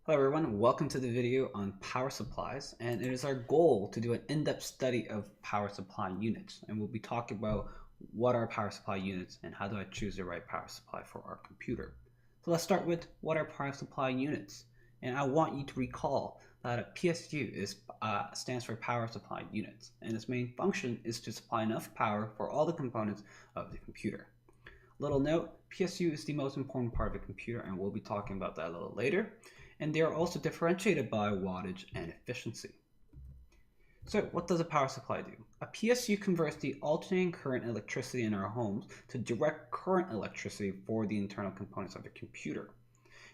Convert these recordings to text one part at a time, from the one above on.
Hello everyone, welcome to the video on power supplies, and it is our goal to do an in-depth study of power supply units, and we'll be talking about what are power supply units and how do I choose the right power supply for our computer. So let's start with what are power supply units, and I want you to recall that a PSU stands for power supply units, and its main function is to supply enough power for all the components of the computer. Little note, PSU is the most important part of a computer, and we'll be talking about that a little later. And they are also differentiated by wattage and efficiency. So what does a power supply do? A PSU converts the alternating current electricity in our homes to direct current electricity for the internal components of a computer.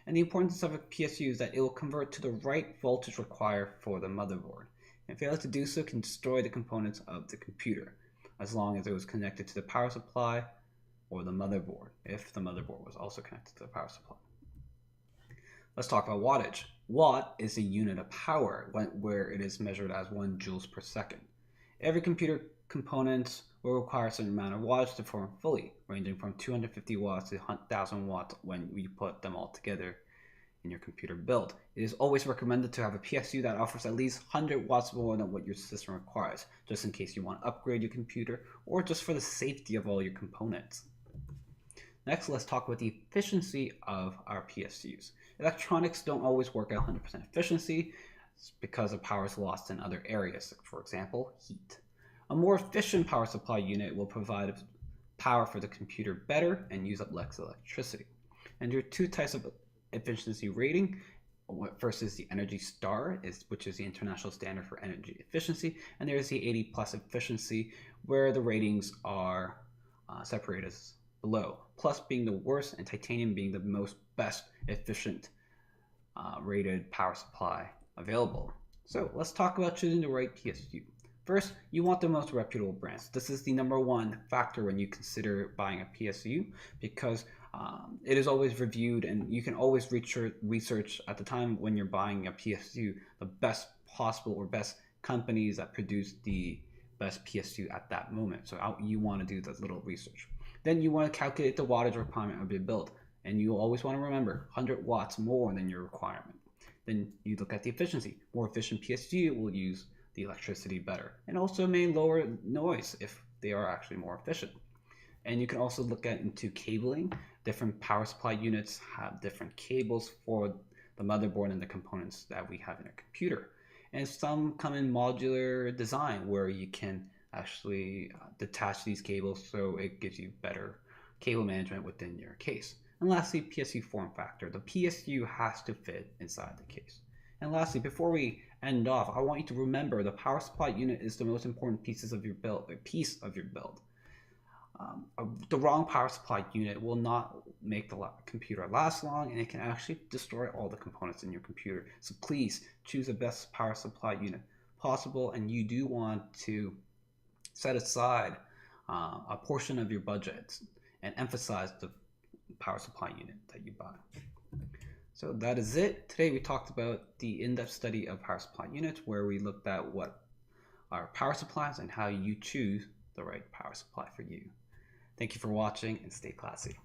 And the importance of a PSU is that it will convert to the right voltage required for the motherboard. And failure to do so can destroy the components of the computer, as long as it was connected to the power supply or the motherboard, if the motherboard was also connected to the power supply. Let's talk about wattage. Watt is a unit of power where it is measured as 1 joules per second. Every computer component will require a certain amount of wattage to form fully, ranging from 250 watts to 1,000 watts when you put them all together in your computer build. It is always recommended to have a PSU that offers at least 100 watts more than what your system requires, just in case you want to upgrade your computer or just for the safety of all your components. Next, let's talk about the efficiency of our PSUs. Electronics don't always work at 100% efficiency because of power is lost in other areas, for example, heat. A more efficient power supply unit will provide power for the computer better and use up less electricity. And there are two types of efficiency rating. First is the Energy Star, which is the international standard for energy efficiency, and there is the 80 plus efficiency, where the ratings are separated as below, plus being the worst and titanium being the most best efficient rated power supply available. So let's talk about choosing the right PSU. First, you want the most reputable brands. This is the number one factor when you consider buying a PSU, because it is always reviewed and you can always research at the time when you're buying a PSU the best possible or best companies that produce the best PSU at that moment. So you want to do that little research. Then you want to calculate the wattage requirement of your build, and you always want to remember 100 watts more than your requirement. Then you look at the efficiency. More efficient PSU will use the electricity better and also may lower noise if they are actually more efficient. And you can also look into cabling. Different power supply units have different cables for the motherboard and the components that we have in a computer. And some come in modular design where you can actually detach these cables, so it gives you better cable management within your case. And lastly, PSU form factor. The PSU has to fit inside the case. And lastly, before we end off, I want you to remember the power supply unit is the most important piece of your build. The wrong power supply unit will not make the computer last long, and it can actually destroy all the components in your computer. So please choose the best power supply unit possible, and you do want to set aside a portion of your budget and emphasize the power supply unit that you buy. So that is it. Today we talked about the in-depth study of power supply units, where we looked at what are power supplies and how you choose the right power supply for you. Thank you for watching, and stay classy.